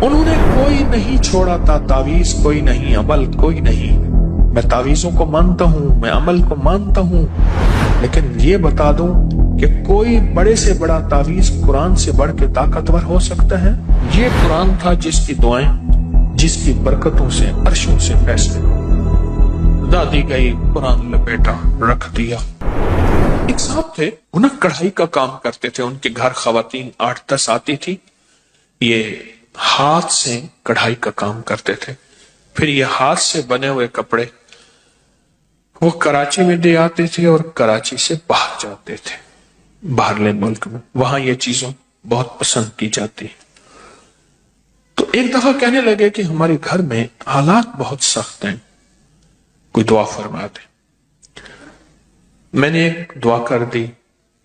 انہوں نے کوئی نہیں چھوڑا تھا، تعویذ کوئی نہیں، عمل کوئی نہیں۔ میں تعویذوں کو مانتا ہوں، میں عمل کو مانتا ہوں، لیکن یہ بتا دوں کہ کوئی بڑے سے بڑا تعویذ قرآن سے بڑھ کے طاقتور ہو سکتا ہے؟ یہ قرآن تھا جس کی دعائیں، جس کی برکتوں سے عرشوں سے فیصلے دادی گئی، قرآن لپیٹا رکھ دیا۔ ایک صاحب تھے، انہیں کڑھائی کا کام کرتے تھے، ان کے گھر خواتین 8-10 آتی تھی، یہ ہاتھ سے کڑھائی کا کام کرتے تھے، پھر یہ ہاتھ سے بنے ہوئے کپڑے وہ کراچی میں دے آتے تھے اور کراچی سے باہر جاتے تھے، باہرلے ملک میں، وہاں یہ چیزوں بہت پسند کی جاتی۔ تو ایک دفعہ کہنے لگے کہ ہمارے گھر میں حالات بہت سخت ہیں، کوئی دعا فرما دے۔ میں نے ایک دعا کر دی،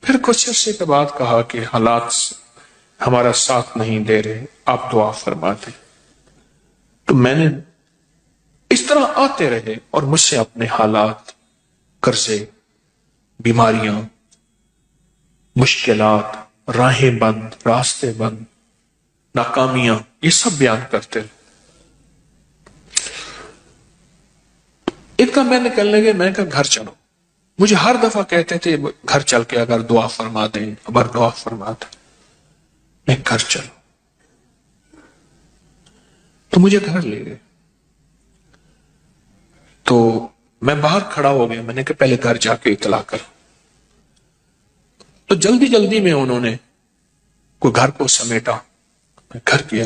پھر کچھ عرصے کے بعد کہا کہ حالات ہمارا ساتھ نہیں دے رہے، آپ دعا فرما دیں۔ تو میں نے اس طرح آتے رہے اور مجھ سے اپنے حالات، قرضے، بیماریاں، مشکلات، راہیں بند، راستے بند، ناکامیاں، یہ سب بیان کرتے رہے۔ ایک دم میں نکلنے لگے، میں نے کہا گھر چلو۔ مجھے ہر دفعہ کہتے تھے گھر چل کے اگر دعا فرما دیں، اگر دعا فرما دیں، میں گھر چلو۔ تو مجھے گھر لے گئے، تو میں باہر کھڑا ہو گیا، میں نے کہا پہلے گھر جا کے اطلاع کرو۔ تو جلدی جلدی میں انہوں نے کوئی گھر کو سمیٹا، میں گھر گیا۔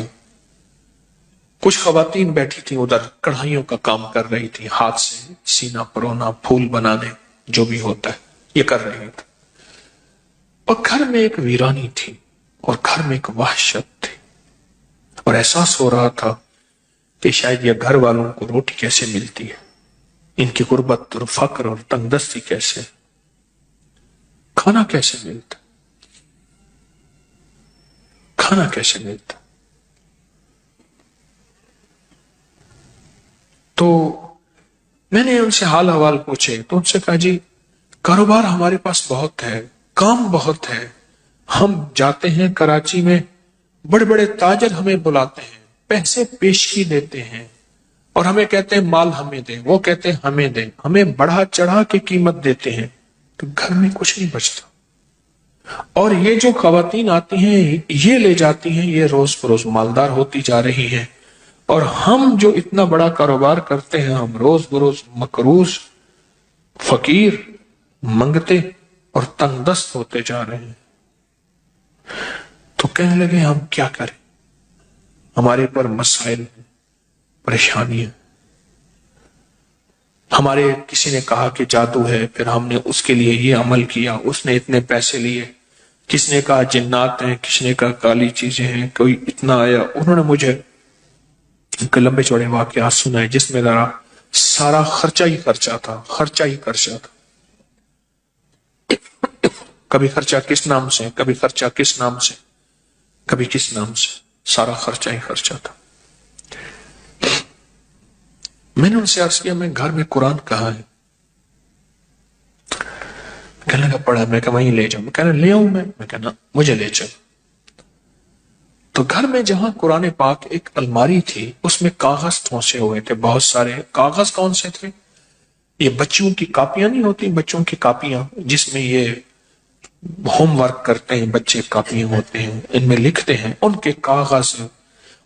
کچھ خواتین بیٹھی تھیں ادھر، کڑھائیوں کا کام کر رہی تھی، ہاتھ سے سینہ پرونا، پھول بنانے، جو بھی ہوتا ہے یہ کر رہی تھی۔ اور گھر میں ایک ویرانی تھی، اور گھر میں ایک وحشت تھی، اور احساس ہو رہا تھا کہ شاید یہ گھر والوں کو روٹی کیسے ملتی ہے، ان کی غربت اور فقر اور تنگ دستی کیسے، کھانا کیسے ملتا، کھانا کیسے ملتا۔ تو میں نے ان سے حال حوال پوچھے، تو ان سے کہا جی کاروبار ہمارے پاس بہت ہے، کام بہت ہے، ہم جاتے ہیں کراچی میں، بڑے بڑے تاجر ہمیں بلاتے ہیں، پیسے پیشگی دیتے ہیں، اور ہمیں کہتے ہیں مال ہمیں دیں، وہ کہتے ہیں ہمیں دیں، ہمیں بڑھا چڑھا کے قیمت دیتے ہیں، تو گھر میں کچھ نہیں بچتا۔ اور یہ جو خواتین آتی ہیں یہ لے جاتی ہیں، یہ روز بروز مالدار ہوتی جا رہی ہیں، اور ہم جو اتنا بڑا کاروبار کرتے ہیں، ہم روز بروز مقروض، فقیر، منگتے اور تنگ دست ہوتے جا رہے ہیں۔ تو کہنے لگے ہم کیا کریں، ہمارے پر مسائل ہیں، پریشانیاں، ہمارے کسی نے کہا کہ جادو ہے، پھر ہم نے اس کے لیے یہ عمل کیا، اس نے اتنے پیسے لیے، کس نے کہا جنات ہیں، کس نے کہا کالی چیزیں ہیں، کوئی اتنا آیا۔ انہوں نے مجھے لمبے چوڑے واقعات سنائے جس میں ذرا سارا خرچہ ہی خرچہ تھا، خرچہ ہی خرچہ تھا، کبھی خرچہ کس نام سے، کبھی خرچہ کس نام سے، کبھی کس نام سے، سارا خرچہ ہی خرچہ تھا۔ میں نے ان سے عرض کیا میں گھر میں قرآن کہاں ہے؟ کہنے لگا پڑھا، میں کہا وہیں لے جاؤں، میں کہنا لے آؤں، میں کہنا مجھے لے چل۔ تو گھر میں جہاں قرآن پاک ایک الماری تھی، اس میں کاغذ ٹھونسے ہوئے تھے، بہت سارے کاغذ۔ کون سے تھے؟ یہ بچوں کی کاپیاں نہیں ہوتی، بچوں کی کاپیاں جس میں یہ ہوم ورک کرتے ہیں بچے، کاپیاں ہوتے ہیں، ان میں لکھتے ہیں، ان کے کاغذ،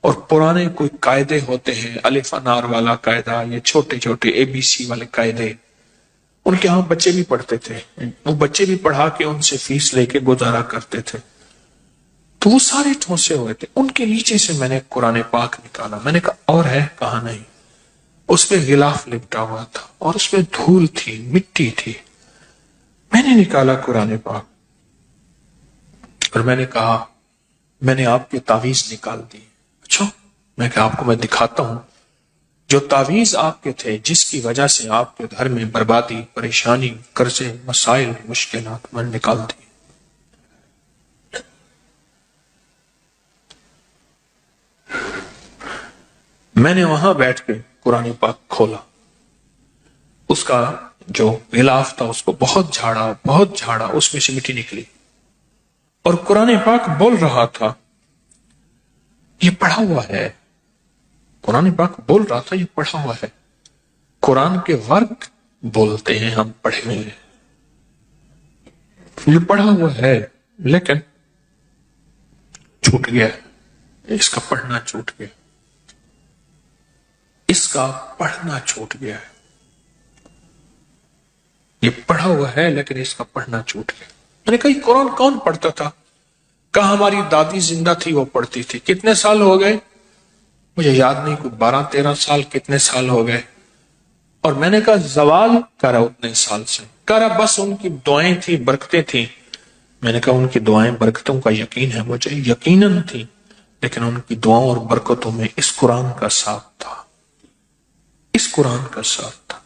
اور پرانے کوئی قاعدے ہوتے ہیں، الف انار والا قاعدہ، یہ چھوٹے چھوٹے ABC والے قاعدے، ان کے ہاں بچے بھی پڑھتے تھے، وہ بچے بھی پڑھا کے ان سے فیس لے کے گزارا کرتے تھے۔ تو وہ سارے ٹھونسے ہوئے تھے، ان کے نیچے سے میں نے قرآن پاک نکالا، میں نے کہا اور ہے؟ کہا نہیں۔ اس پہ غلاف لپٹا ہوا تھا، اور اس میں دھول تھی، مٹی تھی۔ میں نے نکالا قرآن پاک، اور میں نے کہا میں نے آپ کے تعویذ نکال دی۔ اچھا، میں کہ آپ کو میں دکھاتا ہوں جو تعویذ آپ کے تھے، جس کی وجہ سے آپ کے گھر میں بربادی، پریشانی، قرضے، مسائل، مشکلات، میں نے نکال دی۔ میں نے وہاں بیٹھ کے قرآن پاک کھولا، اس کا جو غلاف تھا اس کو بہت جھاڑا، اس میں سے مٹی نکلی، اور قرآن پاک بول رہا تھا یہ پڑھا ہوا ہے، قرآن پاک بول رہا تھا یہ پڑھا ہوا ہے۔ قرآن کے ورق بولتے ہیں ہم پڑھے ہوئے ہیں، یہ پڑھا ہوا ہے لیکن چھوٹ گیا، اس کا پڑھنا چھوٹ گیا، اس کا پڑھنا چھوٹ گیا ہے۔ یہ پڑھا ہوا ہے لیکن اس کا پڑھنا چھوٹ گیا۔ میں نے کہا یہ قرآن کون پڑھتا تھا؟ کہا ہماری دادی زندہ تھی وہ پڑھتی تھی۔ کتنے سال ہو گئے؟ مجھے یاد نہیں، کوئی 12-13 سال کتنے سال ہو گئے۔ اور میں نے کہا زوال کرا اتنے سال سے، کرا بس ان کی دعائیں تھی، برکتیں تھیں۔ میں نے کہا ان کی دعائیں برکتوں کا یقین ہے مجھے، یقیناً تھی، لیکن ان کی دعاؤں اور برکتوں میں اس قرآن کا ساتھ تھا، اس قرآن کا ساتھ تھا۔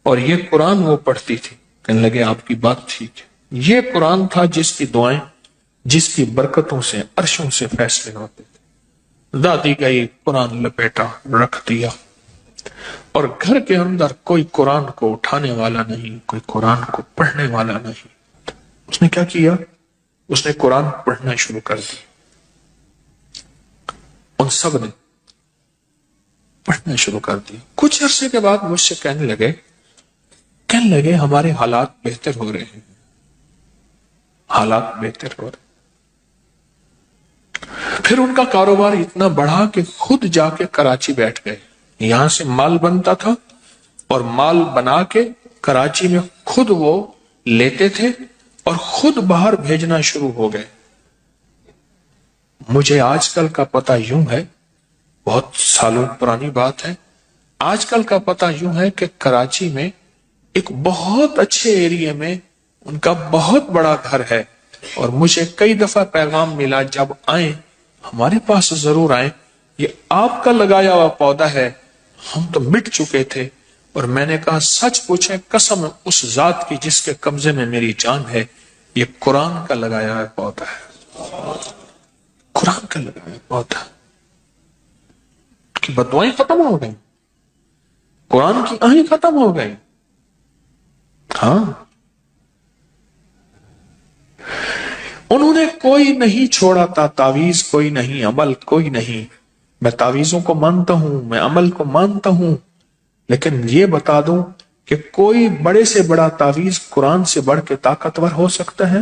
اور یہ قرآن وہ پڑھتی تھی، کہنے لگے آپ کی بات ٹھیک ہے، یہ قرآن تھا جس کی دعائیں، جس کی برکتوں سے عرشوں سے فیصلے ہوتے تھے۔ دادی گئی، قرآن لپیٹا، رکھ دیا، اور گھر کے اندر کوئی قرآن کو اٹھانے والا نہیں، کوئی قرآن کو پڑھنے والا نہیں۔ اس نے کیا کیا؟ اس نے قرآن پڑھنا شروع کر دیا، ان سب نے پڑھنا شروع کر دیا۔ کچھ عرصے کے بعد مجھ سے کہنے لگے ہمارے حالات بہتر ہو رہے ہیں، حالات بہتر ہو رہے۔ پھر ان کا کاروبار اتنا بڑھا کہ خود جا کے کراچی بیٹھ گئے۔ یہاں سے مال بنتا تھا اور مال بنا کے کراچی میں خود وہ لیتے تھے اور خود باہر بھیجنا شروع ہو گئے۔ مجھے آج کل کا پتہ یوں ہے، بہت سالوں پرانی بات ہے، آج کل کا پتہ یوں ہے کہ کراچی میں ایک بہت اچھے ایریے میں ان کا بہت بڑا گھر ہے، اور مجھے کئی دفعہ پیغام ملا جب آئیں ہمارے پاس ضرور آئیں، یہ آپ کا لگایا ہوا پودا ہے، ہم تو مٹ چکے تھے۔ اور میں نے کہا سچ پوچھیں، قسم اس ذات کی جس کے قبضے میں میری جان ہے، یہ قرآن کا لگایا ہوا پودا ہے، قرآن کا لگایا ہوا پودا کی بدوائیں ختم ہو گئی، قرآن کی آہیں ختم ہو گئی۔ ہاں، انہوں نے کوئی نہیں چھوڑا تھا، تعویذ کوئی نہیں، عمل کوئی نہیں۔ میں تعویذوں کو مانتا ہوں، میں عمل کو مانتا ہوں، لیکن یہ بتا دوں کہ کوئی بڑے سے بڑا تعویذ قرآن سے بڑھ کے طاقتور ہو سکتا ہے؟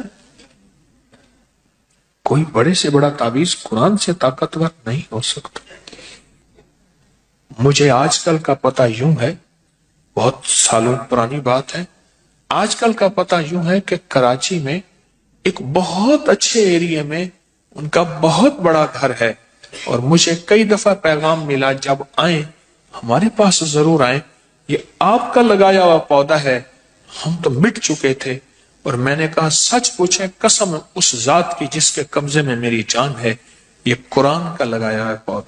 کوئی بڑے سے بڑا تعویذ قرآن سے طاقتور نہیں ہو سکتا۔ مجھے آج کل کا پتہ یوں ہے، بہت سالوں پرانی بات ہے، آج کل کا پتہ یوں ہے کہ کراچی میں ایک بہت اچھے ایریے میں ان کا بہت بڑا گھر ہے، اور مجھے کئی دفعہ پیغام ملا جب آئیں ہمارے پاس ضرور آئیں، یہ آپ کا لگایا ہوا پودا ہے، ہم تو مٹ چکے تھے۔ اور میں نے کہا سچ پوچھیں، قسم اس ذات کی جس کے قبضے میں میری جان ہے، یہ قرآن کا لگایا ہوا پودا